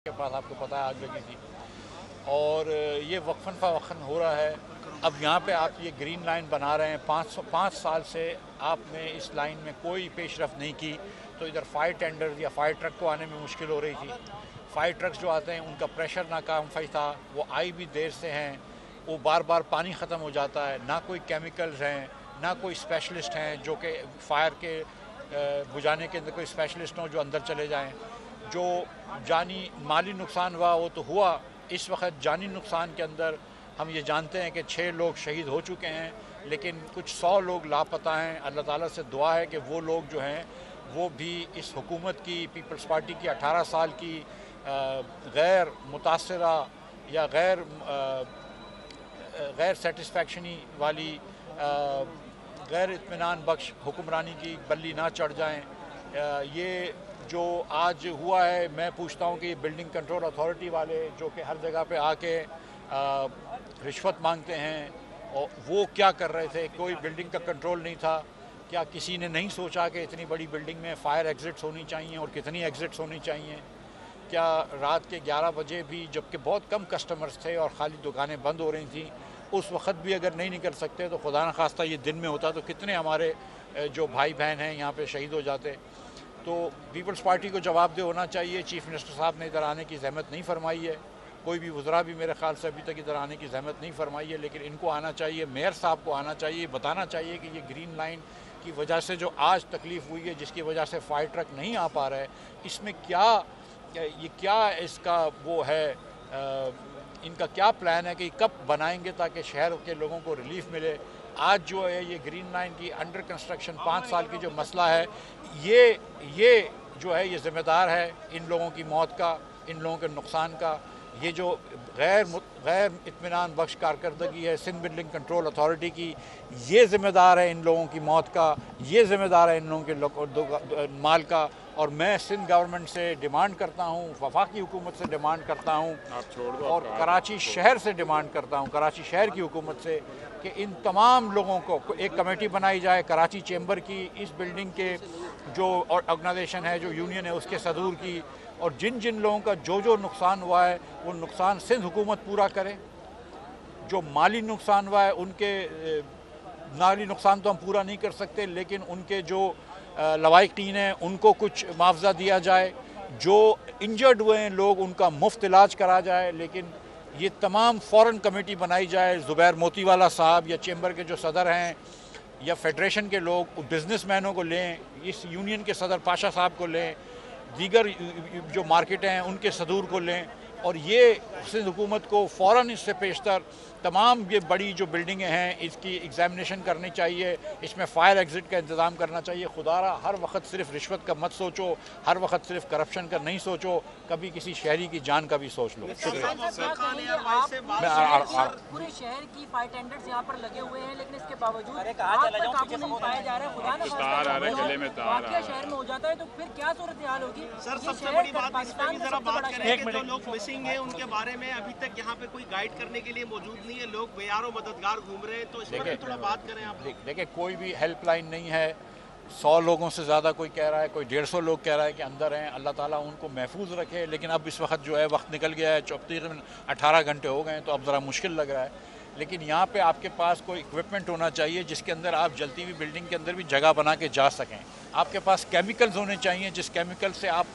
के पास आपको पता है आग लगी थी और ये वक्फन फ़वक्फन हो रहा है। अब यहाँ पे आप ये ग्रीन लाइन बना रहे हैं, 5 साल से आपने इस लाइन में कोई पेशरफ नहीं की, तो इधर फायर टेंडर या फायर ट्रक को आने में मुश्किल हो रही थी। फायर ट्रक्स जो आते हैं उनका प्रेशर नाकामफी था, वो आई भी देर से हैं, वो बार बार पानी ख़त्म हो जाता है, ना कोई केमिकल्स हैं, ना कोई स्पेशलिस्ट हैं जो कि फायर के बुझाने के अंदर कोई स्पेशलिस्ट हों जो अंदर चले जाएं। जो जानी माली नुकसान हुआ वो तो हुआ, इस वक्त जानी नुकसान के अंदर हम ये जानते हैं कि 6 लोग शहीद हो चुके हैं, लेकिन कुछ 100 लोग लापता हैं। अल्लाह ताला से दुआ है कि वो लोग जो हैं वो भी इस हुकूमत की, पीपल्स पार्टी की 18 साल की गैर मुतासरा या गैर सेटिस्फैक्शनी वाली गैर इत्मीनान बख्श हुक्मरानी की बल्ली ना चढ़ जाएं। ये जो आज हुआ है, मैं पूछता हूँ कि बिल्डिंग कंट्रोल अथॉरिटी वाले जो कि हर जगह पे आके रिश्वत मांगते हैं, और वो क्या कर रहे थे? कोई बिल्डिंग का कंट्रोल नहीं था। क्या किसी ने नहीं सोचा कि इतनी बड़ी बिल्डिंग में फ़ायर एग्ज़िट्स होनी चाहिए और कितनी एग्ज़िट्स होनी चाहिए? क्या रात के 11 बजे भी, जबकि बहुत कम कस्टमर्स थे और खाली दुकानें बंद हो रही थी, उस वक्त भी अगर नहीं निकल सकते तो खुदा न खास्ता ये दिन में होता तो कितने हमारे जो भाई बहन हैं यहाँ पे शहीद हो जाते। तो पीपल्स पार्टी को जवाबदेह होना चाहिए। चीफ़ मिनिस्टर साहब ने इधर आने की ज़हमत नहीं फरमाई है, कोई भी वज़रा भी मेरे ख़्याल से अभी तक इधर आने की ज़हमत नहीं फरमाई है, लेकिन इनको आना चाहिए, मेयर साहब को आना चाहिए, बताना चाहिए कि ये ग्रीन लाइन की वजह से जो आज तकलीफ़ हुई है, जिसकी वजह से फायर ट्रक नहीं आ पा रहा है, इसमें क्या इसका वो है, इनका क्या प्लान है कि कब बनाएंगे ताकि शहर के लोगों को रिलीफ मिले। आज जो है ये ग्रीन लाइन की अंडर कंस्ट्रक्शन 5 साल की जो मसला है, ये जो है ये ज़िम्मेदार है इन लोगों की मौत का, इन लोगों के नुकसान का। ये जो गैर इत्मीनान बख्श कारकर्दगी है सिंध बिल्डिंग कंट्रोल अथॉरिटी की, ये ज़िम्मेदार है इन लोगों की मौत का, ये ज़िम्मेदार है इन लोगों के माल का। और मैं सिंध गवर्नमेंट से डिमांड करता हूँ, वफाकी हुकूमत से डिमांड करता हूँ, और कराची शहर से डिमांड करता हूँ, कराची शहर की हुकूमत से, कि इन तमाम लोगों को एक कमेटी बनाई जाए कराची चेंबर की, इस बिल्डिंग के जो ऑर्गेनाइजेशन है, जो यूनियन है, उसके सदूर की, और जिन जिन लोगों का जो नुकसान हुआ है वो नुकसान सिंध हुकूमत पूरा करे। जो माली नुकसान हुआ है, उनके माली नुकसान तो हम पूरा नहीं कर सकते, लेकिन उनके जो लवाइक टीन है उनको कुछ मुआवजा दिया जाए। जो इंजर्ड हुए हैं लोग, उनका मुफ्त इलाज करा जाए। लेकिन ये तमाम फ़ौरन कमेटी बनाई जाए, ज़ुबैर मोतीवाला साहब या चेंबर के जो सदर हैं या फेडरेशन के लोग, बिज़नेसमैनों को लें, इस यूनियन के सदर पाशा साहब को लें, दीगर जो मार्केट हैं उनके सदूर को लें, और ये सिंध हुकूमत को फ़ौरन इससे पेशतर तमाम ये बड़ी जो बिल्डिंगें हैं इसकी एग्जामिनेशन करनी चाहिए, इसमें फ़ायर एग्ज़िट का इंतज़ाम करना चाहिए। खुदारा हर वक्त सिर्फ रिश्वत का मत सोचो, हर वक्त सिर्फ करप्शन का नहीं सोचो, कभी किसी शहरी की जान का भी सोच लो। शुक्रिया। पूरे शहर की फायर टेंडर्स यहाँ पर लगे हुए हैं, लेकिन इसके बावजूद आग पर काबू नहीं पाया जा रहा है। खुदा न वाक़या शहर में हो जाता है तो फिर क्या सूरत हाल होगी? सर, सबसे बड़ी बात इस पर भी जरा बात करें कि जो लोग मिसिंग हैं उनके बारे में अभी तक यहाँ पे कोई गाइड करने के लिए मौजूद नहीं है, लोग बेयारों मददगार घूम रहे हैं, तो इस पर भी थोड़ा बात करें आप। देखिए, कोई भी हेल्पलाइन नहीं है। 100 लोगों से ज़्यादा कोई कह रहा है, कोई 150 लोग कह रहा है कि अंदर हैं। अल्लाह ताला उनको महफूज रखे। लेकिन अब इस वक्त जो है वक्त निकल गया है, तकरीबन 18 घंटे हो गए हैं, तो अब ज़रा मुश्किल लग रहा है। लेकिन यहाँ पे आपके पास कोई इक्विपमेंट होना चाहिए जिसके अंदर आप जलती हुई बिल्डिंग के अंदर भी जगह बना के जा सकें। आपके पास केमिकल्स होने चाहिए जिस केमिकल से आप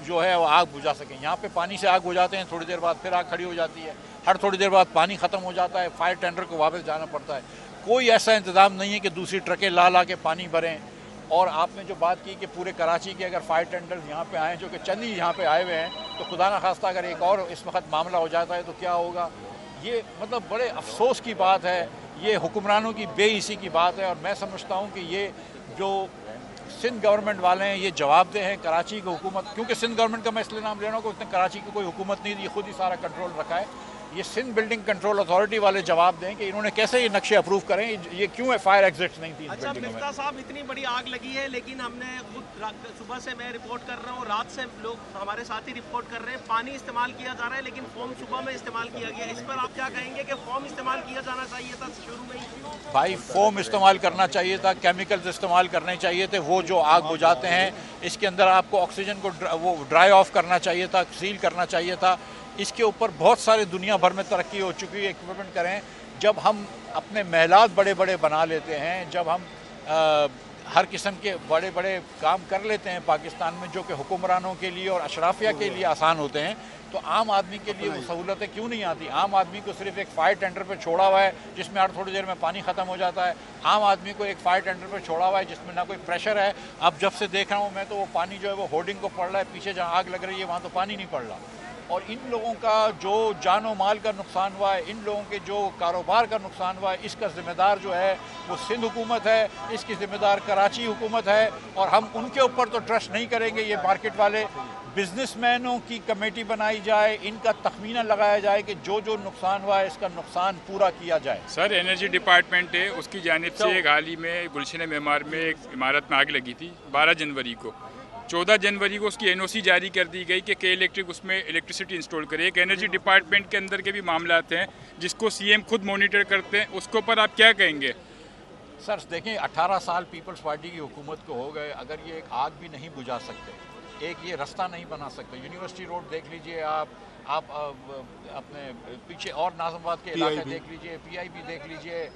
जो है वो आग बुझा सकें। यहाँ पे पानी से आग बुझाते हैं, थोड़ी देर बाद फिर आग खड़ी हो जाती है, हर थोड़ी देर बाद पानी ख़त्म हो जाता है, फायर टेंडर को वापस जाना पड़ता है। कोई ऐसा इंतज़ाम नहीं है कि दूसरी ट्रकें ला के पानी भरें। और आपने जो बात की कि पूरे कराची के अगर फायर टेंडर्स यहाँ पे आएँ, जो कि चंद ही यहाँ पे आए हुए हैं, तो खुदा न खास्ता अगर एक और इस वक्त मामला हो जाता है तो क्या होगा? ये मतलब बड़े अफसोस की बात है, ये हुक्मरानों की बेइसी की बात है। और मैं समझता हूँ कि ये जो सिंध गवर्नमेंट वाले हैं ये जवाबदेह हैं कराची की हुकूमत, क्योंकि सिंध गवर्नमेंट का मैं इसलिए नाम ले रहा हूँ कि उसने कराची की कोई हुकूमत नहीं दी, खुद ही सारा कंट्रोल रखा है। یہ سندھ بلڈنگ کنٹرول اتھارٹی والے جواب دیں کہ انہوں نے کیسے یہ نقشے اپروو کریں, یہ کیوں فائر ایگزٹس نہیں تھی. اچھا مفتاح صاحب, اتنی بڑی آگ لگی ہے لیکن ہم نے خود صبح سے میں رپورٹ کر رہا ہوں, رات سے لوگ ہمارے ساتھی رپورٹ کر رہے ہیں, پانی استعمال کیا جا رہا ہے لیکن فوم صبح میں استعمال کیا گیا. اس پر آپ کیا کہیں گے کہ فوم استعمال کیا جانا چاہیے تھا شروع میں ہی؟ بھائی فوم استعمال کرنا چاہیے تھا, کیمیکلز استعمال کرنے چاہیے تھے. وہ جو آگ بجھاتے ہیں اس کے اندر آپ کو آکسیجن کو وہ ڈرائی آف کرنا چاہیے تھا, سیل کرنا چاہیے تھا. اس کے اوپر بہت سارے دنیا بھر میں ترقی ہو چکی ہے. ایکوپمنٹ کریں, جب ہم اپنے محلات بڑے بڑے بنا لیتے ہیں, جب ہم ہر قسم کے بڑے بڑے کام کر لیتے ہیں پاکستان میں جو کہ حکمرانوں کے لیے اور اشرافیہ کے لیے آسان ہوتے ہیں, تو عام آدمی کے لیے وہ سہولتیں کیوں نہیں آتی؟ عام آدمی کو صرف ایک فائر ٹینڈر پہ چھوڑا ہوا ہے جس میں ہر تھوڑی دیر میں پانی ختم ہو جاتا ہے. عام آدمی کو ایک فائر ٹینڈر پہ چھوڑا ہوا ہے جس میں نہ کوئی پریشر ہے. اب جب سے دیکھ رہا ہوں میں تو وہ پانی جو ہے وہ ہورڈنگ کو پڑ رہا ہے, پیچھے جہاں آگ لگ رہی ہے وہاں تو پانی نہیں پڑ رہا. اور ان لوگوں کا جو جان و مال کا نقصان ہوا ہے, ان لوگوں کے جو کاروبار کا نقصان ہوا ہے, اس کا ذمہ دار جو ہے وہ سندھ حکومت ہے, اس کی ذمہ دار کراچی حکومت ہے. اور ہم ان کے اوپر تو ٹرسٹ نہیں کریں گے. یہ مارکیٹ والے بزنس مینوں کی کمیٹی بنائی جائے, ان کا تخمینہ لگایا جائے کہ جو جو نقصان ہوا ہے اس کا نقصان پورا کیا جائے. سر انرجی ڈپارٹمنٹ ہے, اس کی جانب سے ایک حال ہی میں گلشن معمار میں ایک عمارت میں آگ لگی تھی 12 جنوری کو. 14 جنوری کو اس کی NOC جاری کر دی گئی کہ کے الیکٹرک اس میں الیکٹریسٹی انسٹال کرے. ایک انرجی ڈپارٹمنٹ کے اندر کے بھی معاملات ہیں جس کو CM خود مانیٹر کرتے ہیں, اس کے اوپر آپ کیا کہیں گے؟ سر دیکھیں 18 سال پیپلز پارٹی کی حکومت کو ہو گئے, اگر یہ ایک آگ بھی نہیں بجھا سکتے, ایک یہ رستہ نہیں بنا سکتے. یونیورسٹی روڈ دیکھ لیجئے آپ اپنے پیچھے اور ناظم آباد کے علاقے دیکھ لیجئے, PIB دیکھ لیجئے,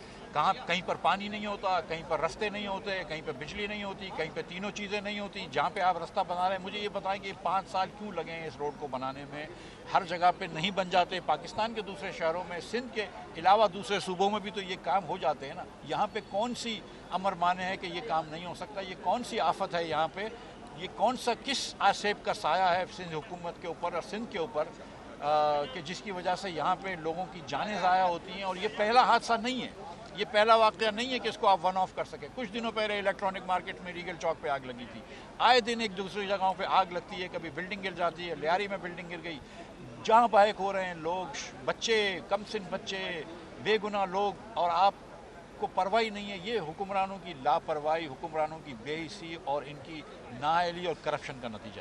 کہیں پر پانی نہیں ہوتا, کہیں پر رستے نہیں ہوتے, کہیں پہ بجلی نہیں ہوتی, کہیں پہ تینوں چیزیں نہیں ہوتی. جہاں پہ آپ رستہ بنا رہے ہیں, مجھے یہ بتائیں کہ 5 سال کیوں لگے ہیں اس روڈ کو بنانے میں؟ ہر جگہ پہ نہیں بن جاتے. پاکستان کے دوسرے شہروں میں, سندھ کے علاوہ دوسرے صوبوں میں بھی تو یہ کام ہو جاتے ہیں نا. یہاں پہ کون سی امر مانے ہے کہ یہ کام نہیں ہو سکتا؟ یہ کون سی آفت ہے یہاں پہ؟ یہ کون سا کس آسیب کا سایہ ہے سندھ حکومت کے اوپر اور سندھ کے اوپر کہ جس کی وجہ سے یہاں پہ لوگوں کی جانیں ضائع ہوتی ہیں؟ اور یہ پہلا حادثہ نہیں ہے, یہ پہلا واقعہ نہیں ہے کہ اس کو آپ ون آف کر سکیں. کچھ دنوں پہلے الیکٹرانک مارکیٹ میں ریگل چوک پہ آگ لگی تھی. آئے دن ایک دوسری جگہوں پہ آگ لگتی ہے, کبھی بلڈنگ گر جاتی ہے. لیاری میں بلڈنگ گر گئی, جہاں بحق ہو رہے ہیں لوگ, بچے, کم سن بچے, بے گناہ لوگ, اور آپ کو پرواہی نہیں ہے. یہ حکمرانوں کی لاپرواہی, حکمرانوں کی بے حسی اور ان کی نااہلی اور کرپشن کا نتیجہ ہے.